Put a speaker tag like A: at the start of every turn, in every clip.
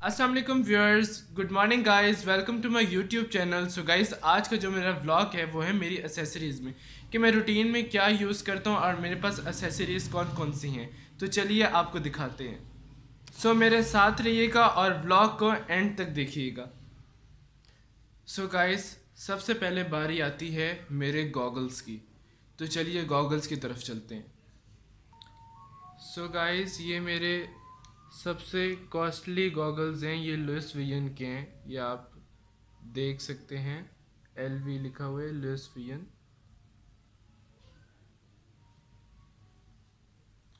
A: अस्सलाम वालेकुम viewers, good morning guys, welcome to my YouTube channel. So guys, आज का जो मेरा व्लॉग है वो है मेरी एसेसरीज़ में कि मैं रूटीन में क्या यूज़ करता हूँ और मेरे पास एसेसरीज़ कौन कौन सी हैं। तो चलिए आपको दिखाते हैं। सो मेरे साथ रहिएगा और व्लॉग को एंड तक देखिएगा। सो गाइस, सबसे पहले बारी आती है मेरे गॉगल्स की। तो चलिए गॉगल्स की तरफ चलते हैं। सो गाइस, ये मेरे सबसे कॉस्टली गॉगल्स हैं। ये लुइस वियन के हैं, ये आप देख सकते हैं। LV लिखा हुआ है, लुइस वियन।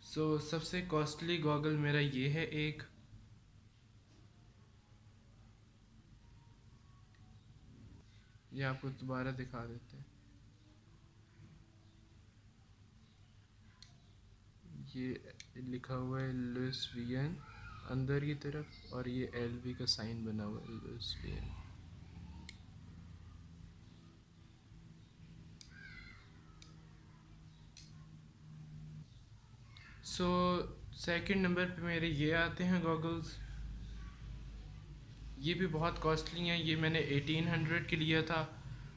A: सो सबसे कॉस्टली गॉगल मेरा ये है एक। ये आपको दोबारा दिखा देते हैं। ये लिखा हुआ है लुइस वियन अंदर की तरफ, और ये LV का साइन बना हुआ है, Louis Vuitton. So second number पे मेरे ये आते हैं गॉगल्स। ये भी बहुत कॉस्टली हैं। ये मैंने 1800 के लिया था,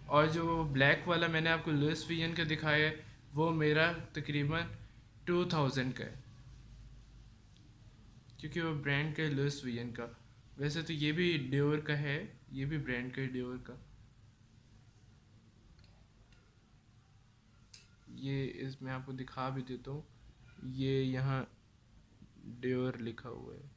A: और जो ब्लैक वाला मैंने आपको लुइस वियन का दिखाया है वो मेरा तकरीबन 2000 का है, क्योंकि वो ब्रांड का है लुइस वियन का। वैसे तो ये भी डियोर का है, ये भी ब्रांड का है डियोर का। ये इसमें आपको दिखा भी देता हूँ, ये यहाँ डियोर लिखा हुआ है।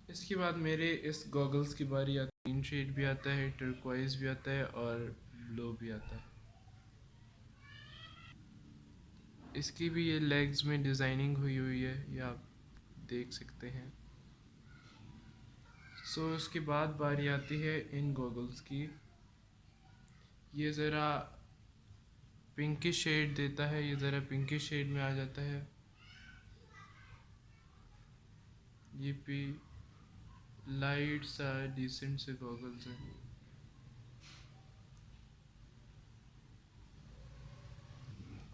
A: इसके बाद मेरे इस गॉगल्स की बारी आती है। ग्रीन शेड भी आता है, टर्कोइज भी आता है, और ब्लू भी आता है। इसकी भी ये लेग्स में डिज़ाइनिंग हुई हुई है, ये आप देख सकते हैं। सो उसके बाद बारी आती है इन गॉगल्स की। ये ज़रा पिंकिश शेड देता है, ये ज़रा पिंकिश शेड में आ जाता है। ये भी लाइट सा डिसेंट से गॉगल्स हैं।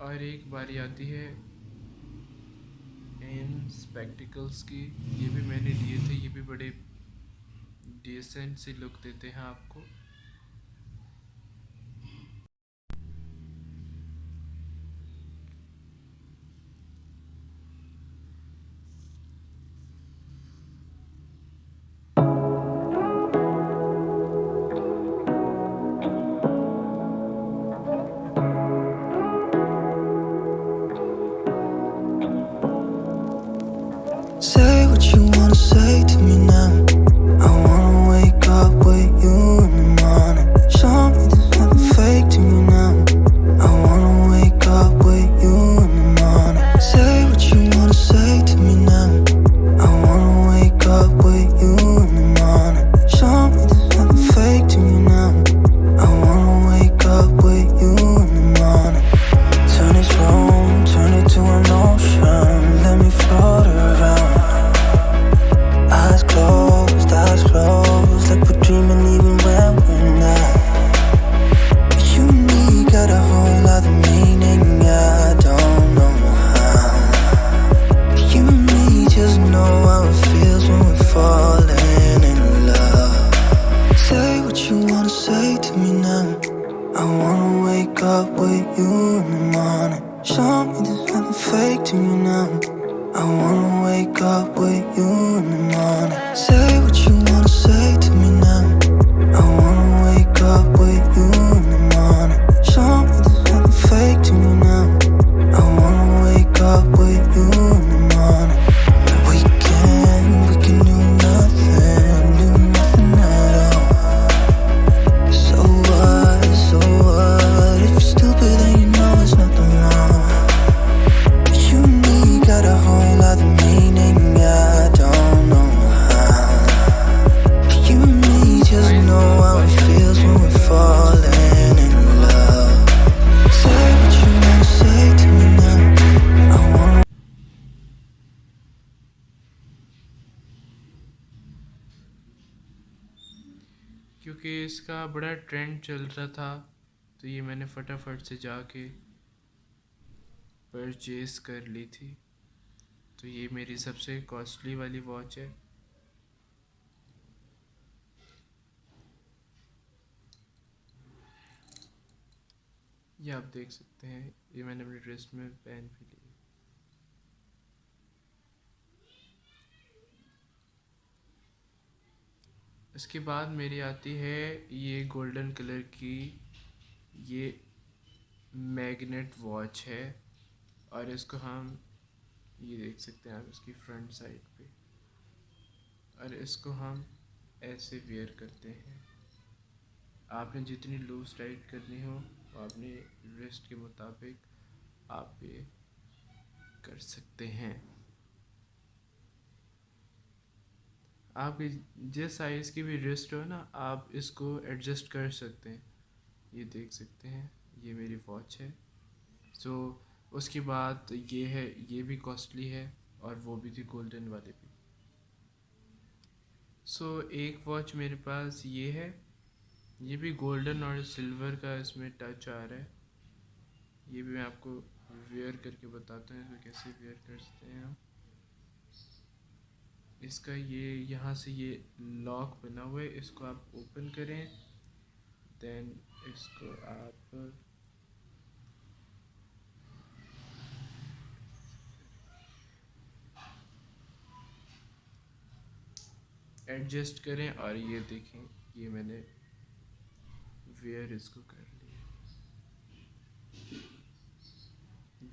A: और एक बारी आती है इन स्पेक्टिकल्स की। ये भी मैंने लिए थे, ये भी बड़े डिसेंट से लुक देते हैं आपको।
B: Say what you wanna say to me now. I wanna wake up with you in the morning. Show me there's nothing fake to me now. I wanna wake up with you in the morning. Say what you wanna say to me now. I wanna wake up with you in the morning. Show me there's nothing fake to me now. I wanna wake up with you in the morning. Turn this room, turn it to an ocean. Let me float around. Eyes closed, like we're dreaming even when we're not. You and me got a whole other meaning, I don't know how. You and me just know how it feels when we're falling in love. Say what you wanna say to me now. I wanna wake up with you in the morning. Show me there's nothing fake to me now. I wanna wake up with you in the morning. Say what you wanna say to me now. I wanna wake up with you in the morning. Show me there's nothing fake to me now. I wanna wake up with you in the morning. We can do nothing at all. So what? If you're stupid then you know it's nothing wrong. You and me got a whole other meaning, I don't know how. You and me just know how it feels when we're falling in love. Say what you wanna say to me now. I wanna.
A: क्योंकि इसका बड़ा trend चल रहा था, तो तो ये मैंने फटाफट से जाके परचेज़ कर ली थी। तो ये मेरी सबसे कॉस्टली वाली वॉच है। ये आप देख सकते हैं, ये मैंने अपने रिस्ट में पहन भी ली। इसके बाद मेरी आती है ये गोल्डन कलर की ये मैग्नेट वॉच है, और इसको हम ये देख सकते हैं आप इसकी फ्रंट साइड पे, और इसको हम ऐसे वेयर करते हैं। आपने जितनी लूज टाइट करनी हो वो अपने रिस्ट के मुताबिक आप ये कर सकते हैं। आपकी जिस साइज़ की भी रिस्ट हो ना, आप इसको एडजस्ट कर सकते हैं। ये देख सकते हैं, ये मेरी वॉच है। सो उसके बाद ये है, ये भी कॉस्टली है, और वो भी थी गोल्डन वाले भी। सो एक वॉच मेरे पास ये है, ये भी गोल्डन और सिल्वर का इसमें टच आ रहा है। ये भी मैं आपको वेयर करके बताता हूँ इसको कैसे वेयर करते हैं हम। इसका ये यहाँ से ये लॉक बना हुआ है, इसको आप ओपन करें, देन इसको आप एडजस्ट करें, और ये देखें, ये मैंने वेयर इसको कर लिया।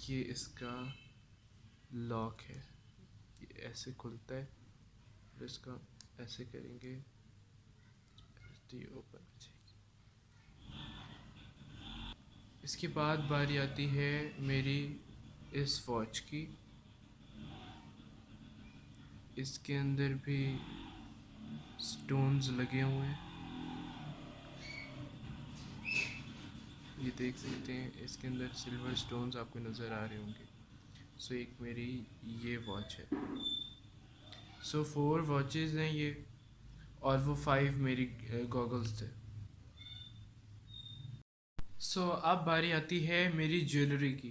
A: ये इसका लॉक है, ये ऐसे खुलता है, फिर इसका ऐसे करेंगे तो ये ओपन हो जाएगी। इसके बाद बारी आती है मेरी इस वॉच की। इसके अंदर भी स्टोन्स लगे हुए हैं, ये देख सकते हैं, इसके अंदर सिल्वर स्टोन्स आपको नज़र आ रहे होंगे। सो एक मेरी ये वॉच है। सो 4 वॉचेज़ हैं ये, और वो 5 मेरी गॉगल्स थे। सो अब बारी आती है मेरी ज्वेलरी की,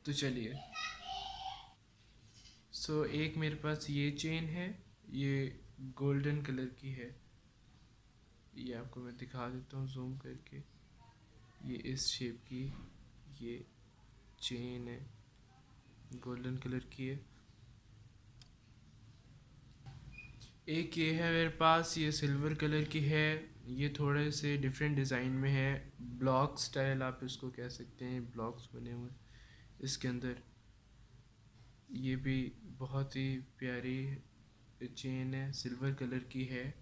A: तो चलिए। सो एक मेरे पास ये चेन है, ये गोल्डन कलर की है। ये आपको मैं दिखा देता हूँ जूम करके। ये इस शेप की ये चेन है, गोल्डन कलर की है। एक ये है मेरे पास, ये सिल्वर कलर की है। ये थोड़े से डिफरेंट डिज़ाइन में है, ब्लॉक स्टाइल आप इसको कह सकते हैं, ब्लॉक्स बने हुए इसके अंदर। ये भी बहुत ही प्यारी चेन है, सिल्वर कलर की है।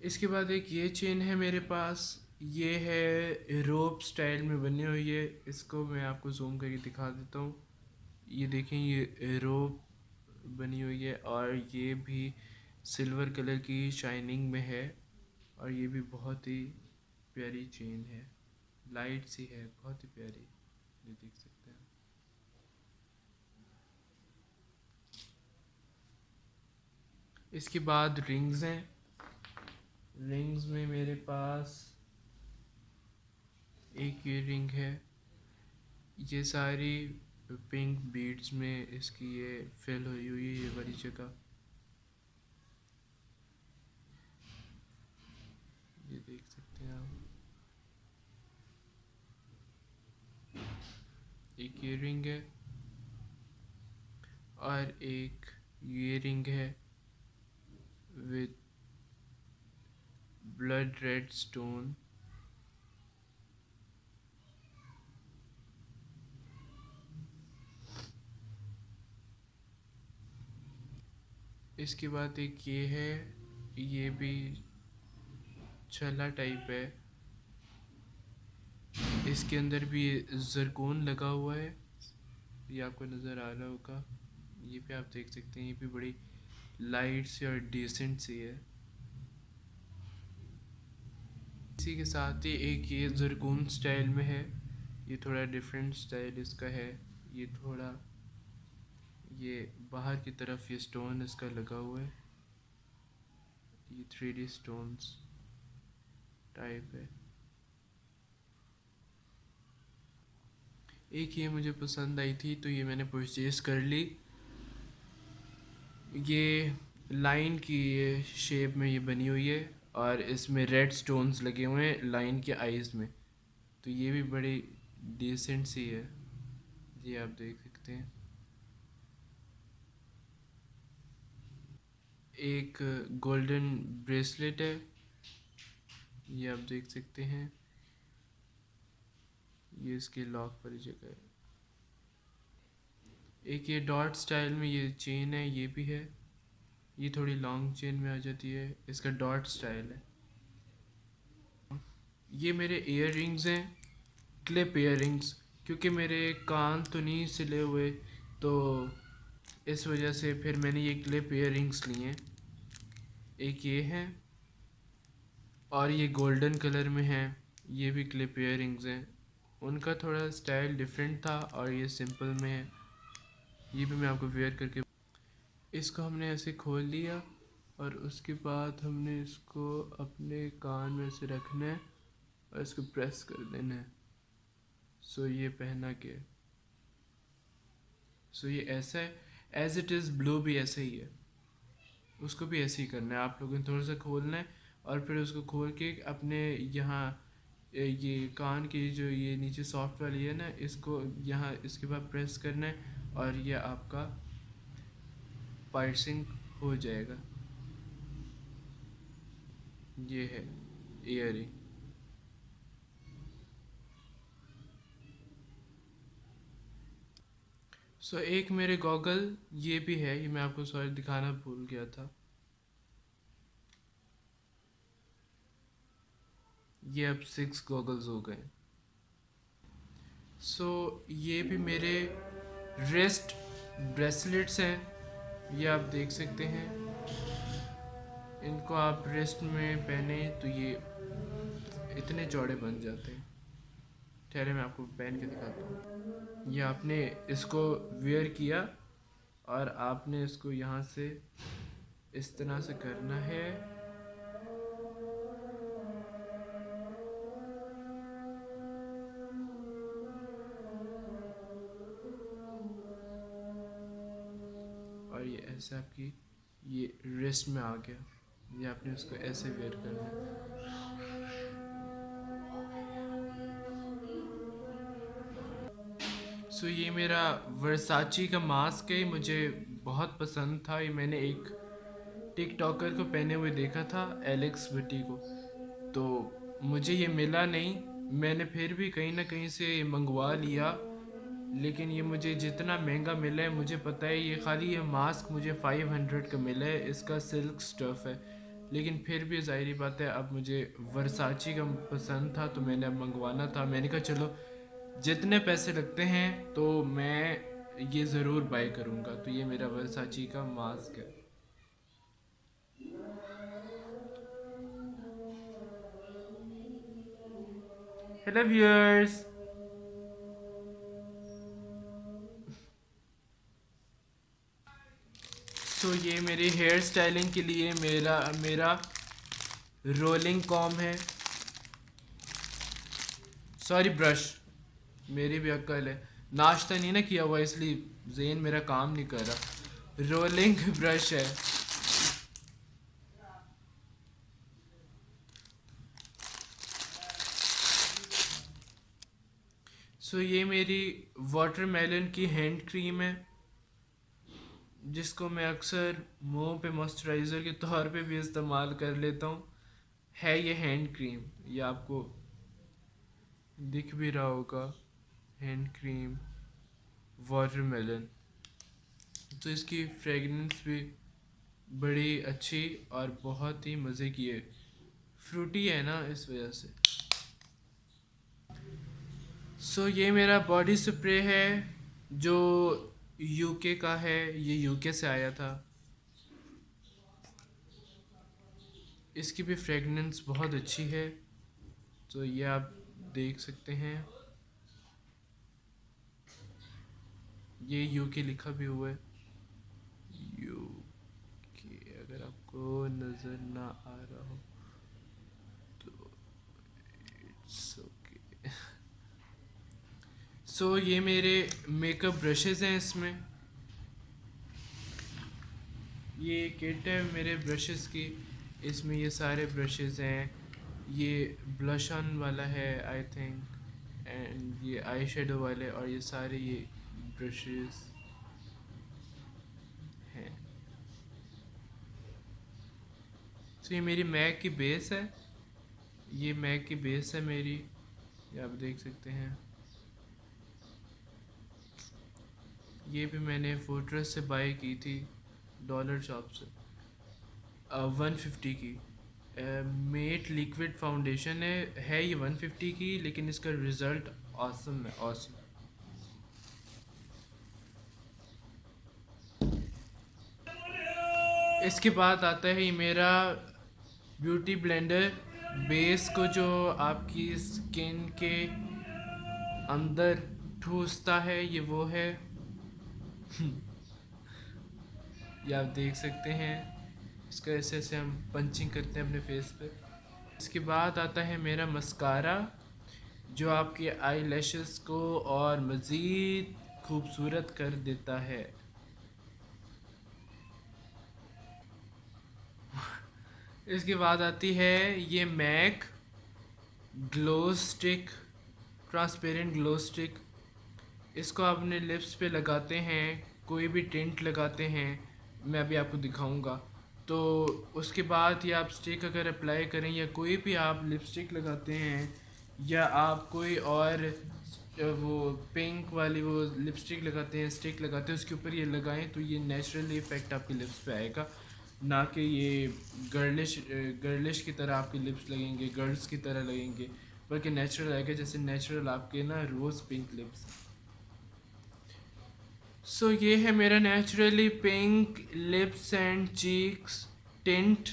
A: इसके बाद एक ये चेन है मेरे पास, ये है रोप स्टाइल में बनी हुई है। इसको मैं आपको जूम करके दिखा देता हूँ। ये देखें, ये रोप बनी हुई है, और ये भी सिल्वर कलर की शाइनिंग में है, और ये भी बहुत ही प्यारी चेन है, लाइट सी है, बहुत ही प्यारी। ये देख सकते हैं। इसके बाद रिंग्स हैं। रिंग्स में मेरे पास एक ये रिंग है, ये सारी पिंक बीड्स में इसकी ये फिल हुई हुई है, ये वाली जगह। ये देख सकते हैं आप। एक ये रिंग है, और एक ये रिंग है विद ब्लड रेड स्टोन। इसके बाद एक ये है, ये भी छल्ला टाइप है। इसके अंदर भी जरकून लगा हुआ है, ये आपको नज़र आ रहा होगा। ये भी आप देख सकते हैं, ये भी बड़ी लाइट सी और डिसेंट सी है। इसी के साथ ही एक ये जरकून स्टाइल में है, ये थोड़ा डिफरेंट स्टाइल इसका है। ये थोड़ा ये बाहर की तरफ ये स्टोन इसका लगा हुआ है, ये 3D स्टोन्स। टाइप है। एक ये मुझे पसंद आई थी तो ये मैंने परचेज़ कर ली। ये लाइन की शेप में ये बनी हुई है और इसमें रेड स्टोन्स लगे हुए हैं लाइन के आईज़ में, तो ये भी बड़ी डिसेंट सी है। ये आप देख सकते हैं। एक गोल्डन ब्रेसलेट है, ये आप देख सकते हैं। ये इसके लॉक पर जगह है। एक ये डॉट स्टाइल में ये चेन है, ये भी है। ये थोड़ी लॉन्ग चेन में आ जाती है, इसका डॉट स्टाइल है। ये मेरे इयर रिंग्स हैं, क्लिप इयर रिंग्स, क्योंकि मेरे कान तो नहीं सिले हुए, तो इस वजह से फिर मैंने ये क्लिप इयर रिंग्स लिए हैं। एक ये हैं और ये गोल्डन कलर में हैं, ये भी क्लिप इयर रिंग्स हैं। उनका थोड़ा स्टाइल डिफरेंट था और ये सिंपल में है। ये भी मैं आपको वेयर करके, इसको हमने ऐसे खोल लिया और उसके बाद हमने इसको अपने कान में से रखना है और इसको प्रेस कर देना है। सो ये पहना के, सो ये ऐसा है। एज इट इज़ ब्लू भी ऐसे ही है, उसको भी ऐसे ही करना है। आप लोगों ने थोड़ा सा खोलना है और फिर उसको खोल के अपने यहाँ ये कान की जो ये नीचे सॉफ्ट वाली है ना, इसको यहाँ इसके बाद प्रेस करना है और ये आपका पार्सिंग हो जाएगा। ये है ईयरिंग। सो एक मेरे गॉगल ये भी है, ये मैं आपको सॉरी दिखाना भूल गया था। ये अब 6 गॉगल्स हो गए। सो ये भी मेरे रिस्ट ब्रेसलेट्स हैं, ये आप देख सकते हैं। इनको आप रिस्ट में पहने तो ये इतने चौड़े बन जाते हैं। ठहरे मैं आपको पहन के दिखाता हूँ। ये आपने इसको वेयर किया और आपने इसको यहाँ से इस तरह से करना है। और ये ऐसे आपकी ये रिस्ट में आ गया। ये आपने उसको ऐसे वेयर करना है। सो ये मेरा वर्साची का मास्क है, मुझे बहुत पसंद था। ये मैंने एक टिकटॉकर को पहने हुए देखा था, एलेक्स भट्टी को, तो मुझे ये मिला नहीं। मैंने फिर भी कहीं ना कहीं से मंगवा लिया, लेकिन ये मुझे जितना महंगा मिला है, मुझे पता है ये खाली ये मास्क मुझे 500 का मिला है। इसका सिल्क स्टफ़ है, लेकिन फिर भी ज़ाहिरी बात है अब मुझे वर्साची का पसंद था तो मैंने अब मंगवाना था। मैंने कहा चलो जितने पैसे लगते हैं तो मैं ये ज़रूर बाय करूँगा। तो ये मेरा वर्साची का मास्क है। Hello viewers. तो ये मेरी हेयर स्टाइलिंग के लिए मेरा मेरा रोलिंग कॉम है, सॉरी ब्रश। मेरी भी अक्ल है, नाश्ता नहीं ना किया हुआ इसलिए जेन मेरा काम नहीं कर रहा। रोलिंग ब्रश है। सो ये मेरी वाटरमेलन की हैंड क्रीम है, जिसको मैं अक्सर मुंह पे मॉइस्चराइज़र के तौर पे भी इस्तेमाल कर लेता हूँ। है ये हैंड क्रीम, ये आपको दिख भी रहा होगा, हैंड क्रीम वाटरमेलन। तो इसकी फ्रेगनेंस भी बड़ी अच्छी और बहुत ही मज़े की है, फ्रूटी है ना इस वजह से। सो ये मेरा बॉडी स्प्रे है जो यूके का है, ये यूके से आया था। इसकी भी फ्रेगनेंस बहुत अच्छी है, तो ये आप देख सकते हैं। ये यूके लिखा भी हुआ है, यूके, अगर आपको नज़र ना आ रहा हो तो सो ये मेरे मेकअप ब्रशेज़ हैं। इसमें ये किट है मेरे ब्रशेज़ की, इसमें ये सारे ब्रशेज़ हैं। ये ब्लश ऑन वाला है आई थिंक, एंड ये आई शेडो वाले, और ये सारे ये ब्रशेज़ हैं। तो ये मेरी मैक की बेस है, ये मैक की बेस है मेरी, ये आप देख सकते हैं। ये भी मैंने फोर्ट्रेस से बाई की थी, डॉलर शॉप से, 150 की। मेट लिक्विड फाउंडेशन है ये 150 की, लेकिन इसका रिज़ल्ट ऑसम है, ऑसम। इसके बाद आता है ये मेरा ब्यूटी ब्लेंडर। बेस को जो आपकी स्किन के अंदर ठूसता है, ये वो है। ये आप देख सकते हैं, इसका ऐसे ऐसे हम पंचिंग करते हैं अपने फेस पे। इसके बाद आता है मेरा मस्कारा, जो आपके आई लैशेस को और मज़ीद खूबसूरत कर देता है। इसके बाद आती है ये Mac glow stick, transparent glow stick. इसको आप अपने लिप्स पे लगाते हैं, कोई भी टिंट लगाते हैं, मैं अभी आपको दिखाऊंगा। तो उसके बाद ये आप स्टिक अगर अप्लाई करें, या कोई भी आप लिपस्टिक लगाते हैं, या आप कोई और वो पिंक वाली वो लिपस्टिक लगाते हैं, स्टिक लगाते हैं, उसके ऊपर ये लगाएं तो ये नेचुरली इफ़ेक्ट आपके लिप्स पे आएगा, ना कि ये गर्लिश की तरह आपके लिप्स लगेंगे, गर्ल्स की तरह लगेंगे, बल्कि नेचुरल आएगा, जैसे नेचुरल आपके ना रोज़ पिंक लिप्स। सो ये है मेरा naturally pink lips and cheeks tint,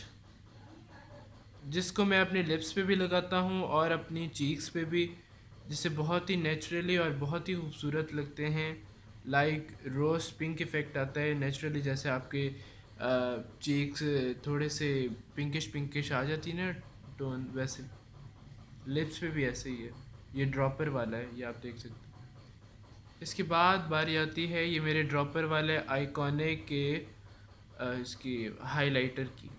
A: जिसको मैं अपने लिप्स पे भी लगाता हूँ और अपनी चीक्स पे भी, जिससे बहुत ही नेचुरली और बहुत ही खूबसूरत लगते हैं। लाइक रोज़ पिंक इफ़ेक्ट आता है नेचुरली, जैसे आपके चीक्स थोड़े से पिंकिश पिंकिश आ जाती है ना टोन, वैसे लिप्स पे भी ऐसे ही है। ये ड्रॉपर वाला है, ये आप देख सकते हैं। इसके बाद बारी आती है ये मेरे ड्रॉपर वाले आइकॉनिक के इसकी हाइलाइटर की।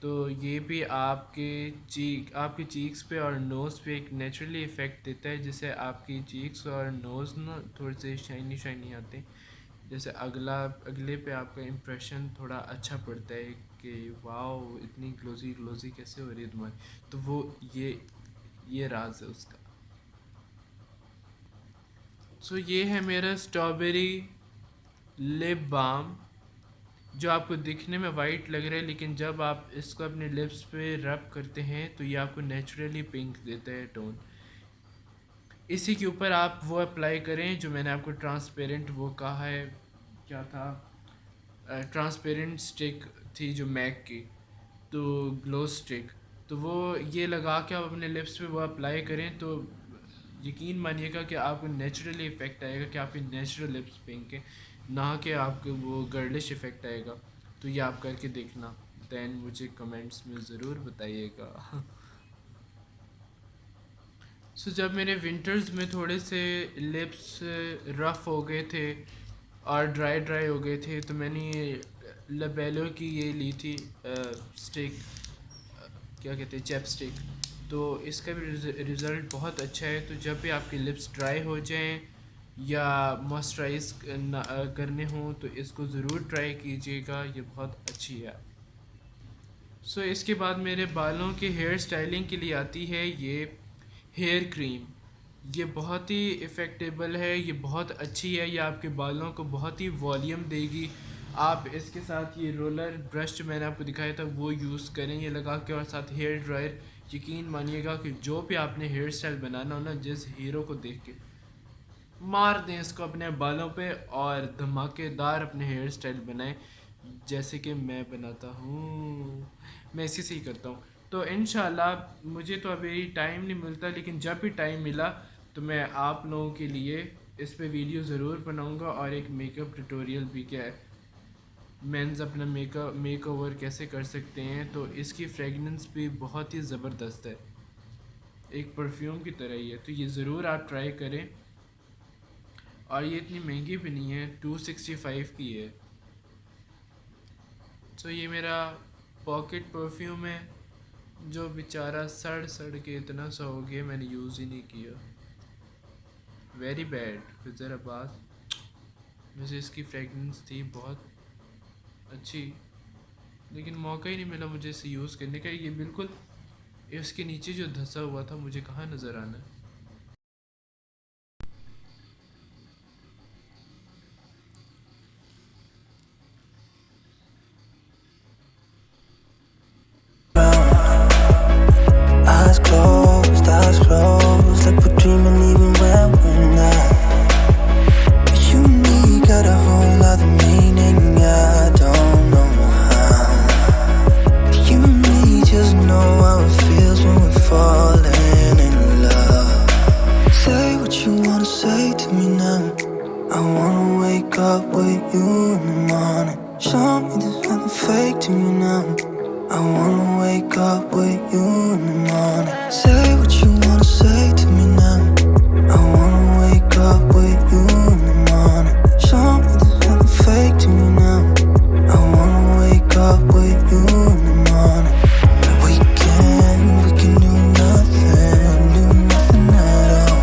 A: तो ये भी आपकी चीक्स पे और नोज़ पे एक नेचुरली इफ़ेक्ट देता है, जिससे आपकी चीक्स और नोज़ ना थोड़े से शाइनी शाइनी आते हैं, जैसे अगले पे आपका इम्प्रेशन थोड़ा अच्छा पड़ता है कि वाओ इतनी ग्लोजी ग्लोजी कैसे हो रही है तुम्हारी। तो वो ये राज है उसका। सो ये है मेरा स्ट्रॉबेरी लिप बाम, जो आपको दिखने में वाइट लग रहा है, लेकिन जब आप इसको अपने लिप्स पे रब करते हैं तो ये आपको नेचुरली पिंक देता है टोन। इसी के ऊपर आप वो अप्लाई करें जो मैंने आपको ट्रांसपेरेंट वो कहा है, क्या था, ट्रांसपेरेंट स्टिक थी जो मैक की, तो ग्लो स्टिक। तो वो ये लगा के आप अपने लिप्स पे वो अप्लाई करें तो यकीन मानिएगा कि आपको नेचुरली इफ़ेक्ट आएगा, कि आपके नेचुरल लिप्स पिंक है, ना कि आपको वो गर्लिश इफ़ेक्ट आएगा। तो ये आप करके देखना, दैन मुझे कमेंट्स में ज़रूर बताइएगा। सो जब मेरे विंटर्स में थोड़े से लिप्स रफ़ हो गए थे और ड्राई ड्राई हो गए थे, तो मैंने ये लबेलो की ये ली थी स्टिक, क्या कहते हैं, चैपस्टिक। तो इसका भी रिज़ल्ट बहुत अच्छा है। तो जब भी आपके लिप्स ड्राई हो जाएं या मॉइस्चराइज़ करने हों तो इसको ज़रूर ट्राई कीजिएगा, ये बहुत अच्छी है। सो इसके बाद मेरे बालों के हेयर स्टाइलिंग के लिए आती है ये हेयर क्रीम। ये बहुत ही इफ़ेक्टेबल है, ये बहुत अच्छी है, ये आपके बालों को बहुत ही वॉल्यूम देगी। आप इसके साथ ये रोलर ब्रश जो मैंने आपको दिखाया था वो यूज़ करें, ये लगा के, और साथ हेयर ड्रायर। यकीन मानिएगा कि जो भी आपने हेयर स्टाइल बनाना हो ना, जिस हीरो को देख के मार दें इसको अपने बालों पे और धमाकेदार अपने हेयर स्टाइल बनाएं, जैसे कि मैं बनाता हूँ, मैं इसी से ही करता हूँ। तो इंशाल्लाह मुझे तो अभी टाइम नहीं मिलता, लेकिन जब भी टाइम मिला तो मैं आप लोगों के लिए इस पे वीडियो ज़रूर बनाऊँगा, और एक मेकअप ट्यूटोरियल भी, क्या है मेंस अपना मेक ओवर कैसे कर सकते हैं। तो इसकी फ्रेगनेंस भी बहुत ही ज़बरदस्त है, एक परफ्यूम की तरह ही है। तो ये ज़रूर आप ट्राई करें। और ये इतनी महंगी भी नहीं है, 265 की है। तो ये मेरा पॉकेट परफ्यूम है जो बेचारा सड़ सड़ के इतना सा हो गया, मैंने यूज़ ही नहीं किया। वेरी बैड फिज़र अब्बास। मुझे इसकी फ्रेगनेंस थी बहुत अच्छी, लेकिन मौका ही नहीं मिला मुझे इसे यूज़ करने का। ये बिल्कुल इसके नीचे जो धंसा हुआ था मुझे कहाँ नज़र आना है।
B: Eyes closed, like we're dreaming even when we're not. You and me got a whole other meaning, I don't know how. You and me just know how it feels when we're falling in love. Say what you wanna say to me now. I wanna wake up with you in the morning. Show me there's nothing fake to me now. I wanna wake up with you in the morning. Say what you wanna say to me now. I wanna wake up with you in the morning. Show me there's nothing fake to me now. I wanna wake up with you in the morning. We can do nothing at all.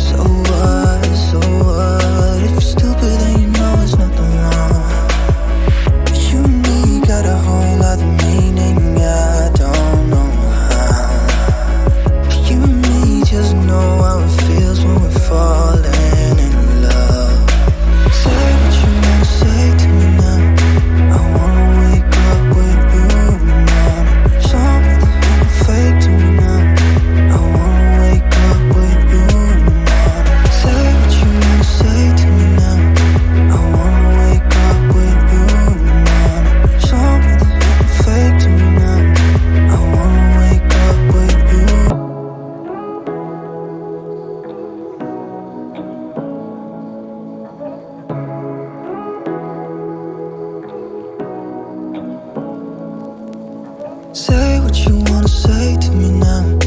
B: So what, if you're stupid then you know there's nothing wrong. You and me got a whole other meaning, I don't know how. You and me just know how it feels when we're falling in love. Say what you wanna say to me now. I wanna wake up with you in the morning. Show me there's nothing fake to me now. I wanna wake up with you in the morning. Say what you wanna say to me now. I wanna wake up with you in the morning. Show me there's nothing fake to me now. I wanna wake up with you. Say what you wanna say to me now.